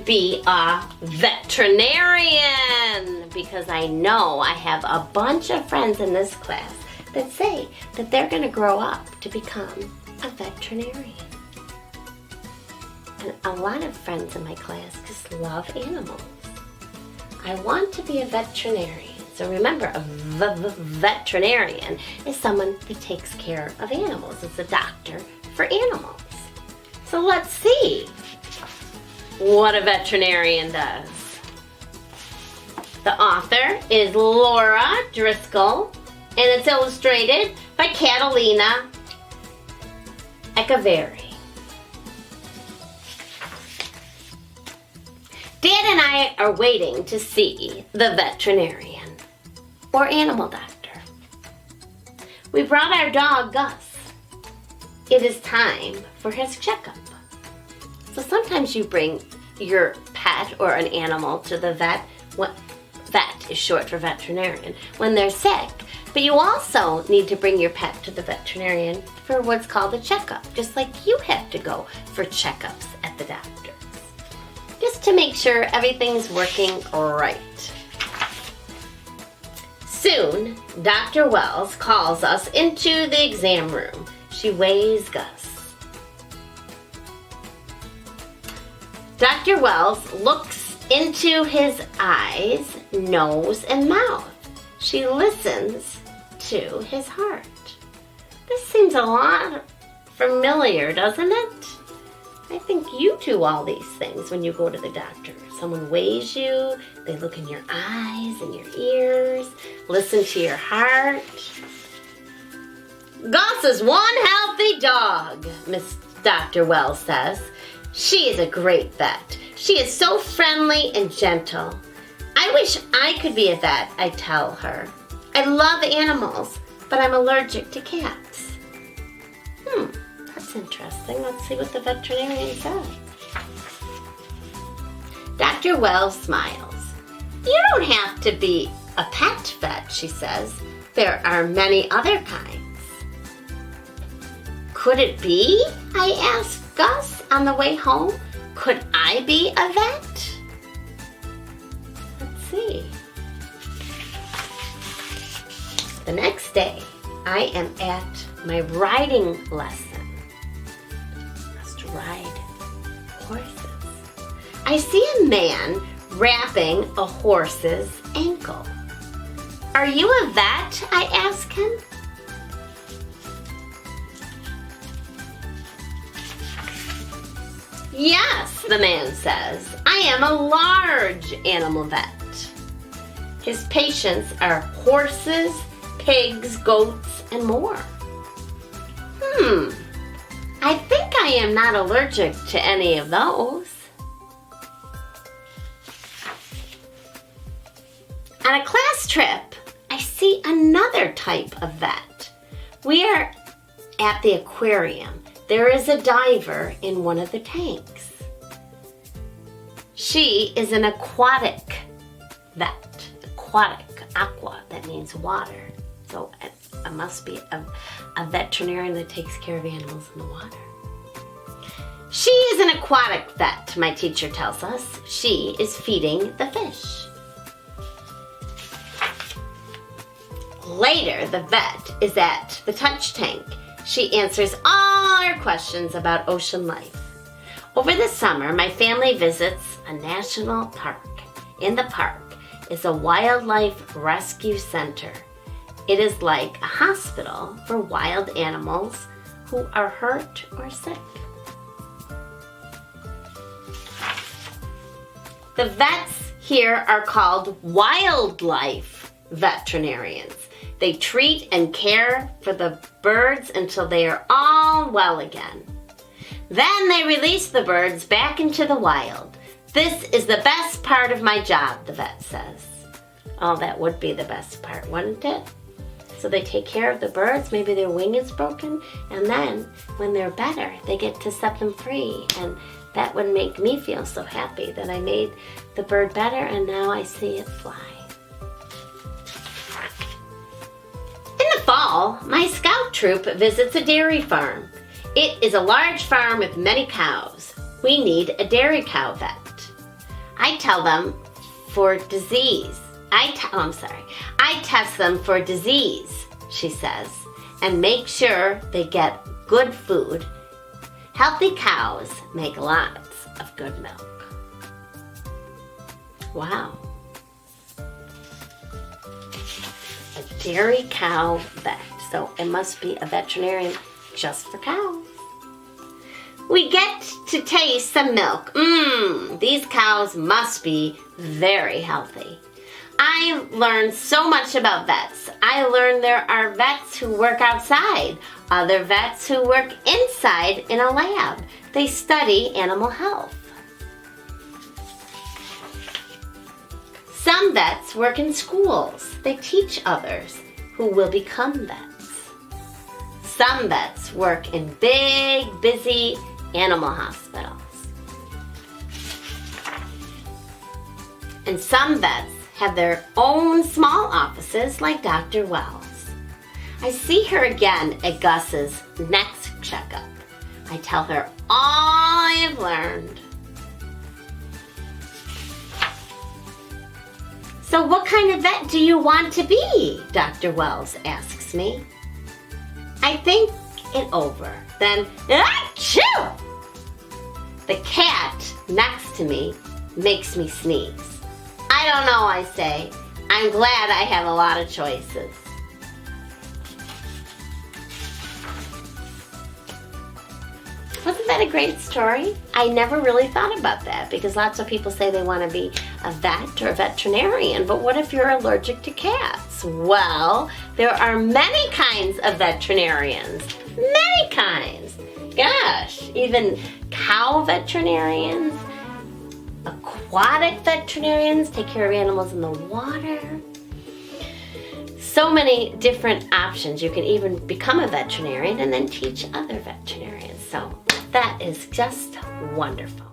be a veterinarian, because I know I have a bunch of friends in this class that say that they're going to grow up to become a veterinarian. And a lot of friends in my class just love animals. I want to be a veterinarian. So remember, a veterinarian is someone that takes care of animals. It's a doctor for animals. So let's see what a veterinarian does. The author is Laura Driscoll, and it's illustrated by Catalina Echeverry. Dad and I are waiting to see the veterinarian or animal doctor. We brought our dog Gus. It is time for his checkup. So sometimes you bring your pet or an animal to the vet. Vet is short for veterinarian, when they're sick. But you also need to bring your pet to the veterinarian for what's called a checkup, just like you have to go for checkups at the doctor, just to make sure everything's working right. Soon, Dr. Wells calls us into the exam room. She weighs Gus. Dr. Wells looks into his eyes, nose, and mouth. She listens to his heart. This seems a lot familiar, doesn't it? I think you do all these things when you go to the doctor. Someone weighs you, they look in your eyes and your ears, listen to your heart. Gus is one healthy dog, Miss Dr. Wells says. She is a great vet. She is so friendly and gentle. I wish I could be a vet, I tell her. I love animals, but I'm allergic to cats. That's interesting. Let's see what the veterinarian says. Dr. Wells smiles. You don't have to be a pet vet, she says. There are many other kinds. Could it be? I asked Gus on the way home. Could I be a vet? Let's see. The next day, I am at my riding lesson. Must ride horses. I see a man wrapping a horse's ankle. Are you a vet? I ask him. Yes, the man says. I am a large animal vet. His patients are horses, pigs, goats, and more. I think I am not allergic to any of those. On a class trip, I see another type of vet. We are at the aquarium. There is a diver in one of the tanks. She is an aquatic vet. Aquatic, aqua, that means water. So it must be a veterinarian that takes care of animals in the water. She is an aquatic vet, my teacher tells us. She is feeding the fish. Later, the vet is at the touch tank. She answers all our questions about ocean life. Over the summer, my family visits a national park. In the park is a wildlife rescue center. It is like a hospital for wild animals who are hurt or sick. The vets here are called wildlife veterinarians. They treat and care for the birds until they are all well again. Then they release the birds back into the wild. This is the best part of my job, the vet says. Oh, that would be the best part, wouldn't it? So they take care of the birds, maybe their wing is broken, and then when they're better, they get to set them free. And that would make me feel so happy that I made the bird better and now I see it fly. In the fall, my scout troop visits a dairy farm. It is a large farm with many cows. We need a dairy cow vet. I tell them for disease. I test them for disease, she says, and make sure they get good food. Healthy cows make lots of good milk. Wow. A dairy cow vet. So it must be a veterinarian just for cows. We get to taste some milk. These cows must be very healthy. I learned so much about vets. I learned there are vets who work outside, other vets who work inside in a lab. They study animal health. Some vets work in schools. They teach others who will become vets. Some vets work in big, busy animal hospitals. And some vets have their own small offices like Dr. Wells. I see her again at Gus's next checkup. I tell her all I've learned. So what kind of vet do you want to be? Dr. Wells asks me. I think it over. Then, achoo! The cat next to me makes me sneeze. I don't know, I say. I'm glad I have a lot of choices. Wasn't that a great story? I never really thought about that because lots of people say they want to be a vet or a veterinarian, but what if you're allergic to cats? Well, there are many kinds of veterinarians. Many kinds. Gosh, even cow veterinarians, aquatic veterinarians, take care of animals in the water. So many different options. You can even become a veterinarian and then teach other veterinarians. So that is just wonderful.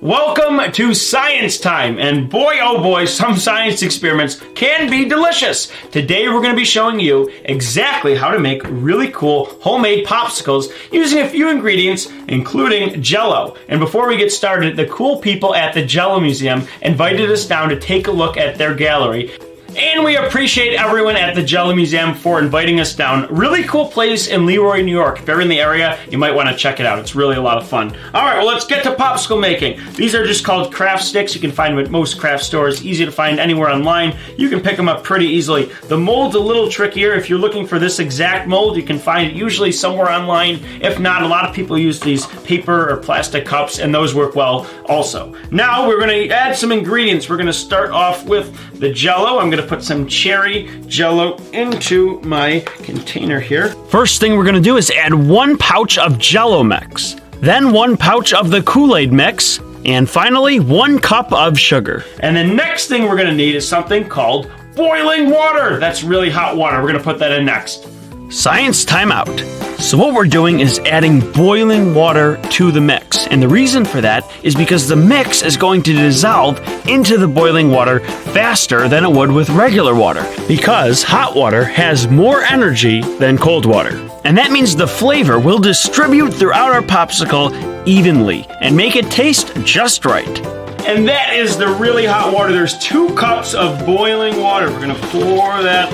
Welcome to Science Time, and boy oh boy, some science experiments can be delicious. Today we're going to be showing you exactly how to make really cool homemade popsicles using a few ingredients, including Jell-O. And before we get started, the cool people at the Jell-O Museum invited us down to take a look at their gallery. And we appreciate everyone at the Jell-O Museum for inviting us down. Really cool place in Leroy, New York. If you're in the area, you might want to check it out. It's really a lot of fun. All right, well, let's get to popsicle making. These are just called craft sticks. You can find them at most craft stores. Easy to find anywhere online. You can pick them up pretty easily. The mold's a little trickier. If you're looking for this exact mold, you can find it usually somewhere online. If not, a lot of people use these paper or plastic cups, and those work well also. Now, we're going to add some ingredients. We're going to start off with the Jell-O. I'm going to put some cherry Jell-O into my container here. First thing we're going to do is add 1 pouch of Jell-O mix, then 1 pouch of the Kool-Aid mix, and finally 1 cup of sugar. And the next thing we're going to need is something called boiling water. That's really hot water. We're going to put that in next. Science timeout. So what we're doing is adding boiling water to the mix. And the reason for that is because the mix is going to dissolve into the boiling water faster than it would with regular water, because hot water has more energy than cold water. And that means the flavor will distribute throughout our popsicle evenly and make it taste just right. And that is the really hot water. There's 2 cups of boiling water. We're going to pour that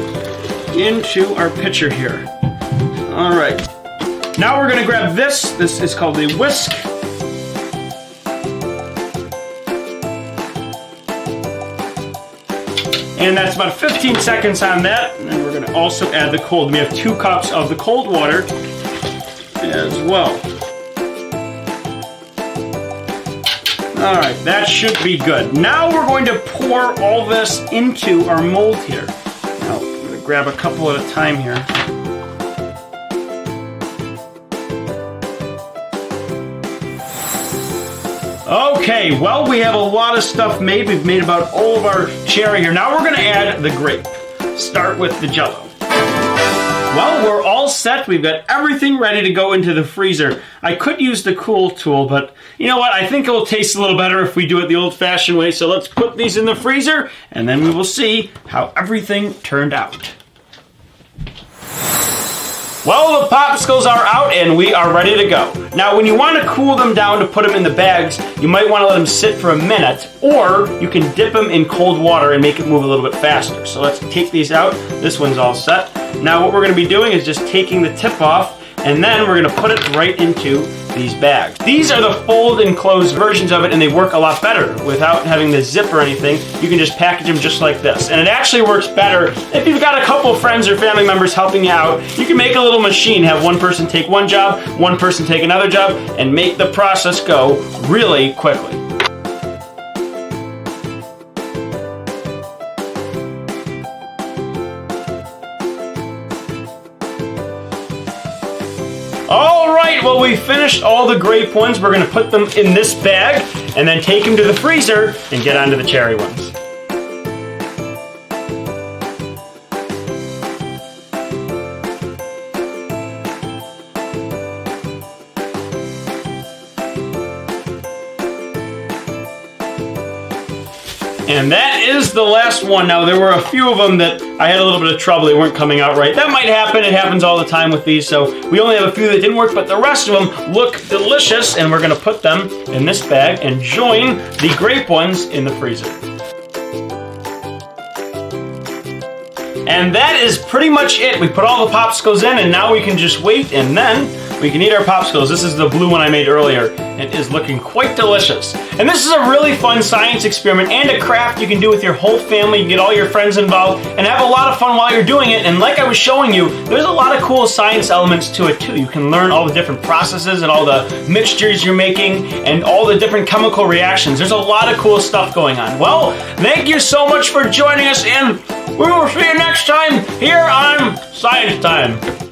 into our pitcher here. All right. Now we're going to grab this. This is called a whisk. And that's about 15 seconds on that. And then we're going to also add the cold. We have 2 cups of the cold water as well. All right, that should be good. Now we're going to pour all this into our mold here. Now, I'm going to grab a couple at a time here. Okay, well, we have a lot of stuff made. We've made about all of our cherry here. Now we're going to add the grape. Start with the Jell-O. Well, we're all set. We've got everything ready to go into the freezer. I could use the cool tool, but you know what? I think it will taste a little better if we do it the old-fashioned way. So let's put these in the freezer, and then we will see how everything turned out. Well, the popsicles are out, and we are ready to go. Now, when you want to cool them down to put them in the bags, you might want to let them sit for a minute, or you can dip them in cold water and make it move a little bit faster. So let's take these out. This one's all set. Now, what we're going to be doing is just taking the tip off, and then we're going to put it right into these bags. These are the fold and close versions of it, and they work a lot better without having the zip or anything. You can just package them just like this. And it actually works better if you've got a couple of friends or family members helping you out. You can make a little machine, have one person take one job, one person take another job, and make the process go really quickly. All right, well, we finished all the grape ones. We're going to put them in this bag and then take them to the freezer and get onto the cherry ones. And that is the last one. Now, there were a few of them that I had a little bit of trouble. They weren't coming out right. That might happen. It happens all the time with these. So we only have a few that didn't work, but the rest of them look delicious. And we're going to put them in this bag and join the grape ones in the freezer. And that is pretty much it. We put all the popsicles in, and now we can just wait, and then we can eat our popsicles. This is the blue one I made earlier. It is looking quite delicious. And this is a really fun science experiment and a craft you can do with your whole family. You can get all your friends involved and have a lot of fun while you're doing it. And like I was showing you, there's a lot of cool science elements to it too. You can learn all the different processes and all the mixtures you're making and all the different chemical reactions. There's a lot of cool stuff going on. Well, thank you so much for joining us, and we will see you next time here on Science Time.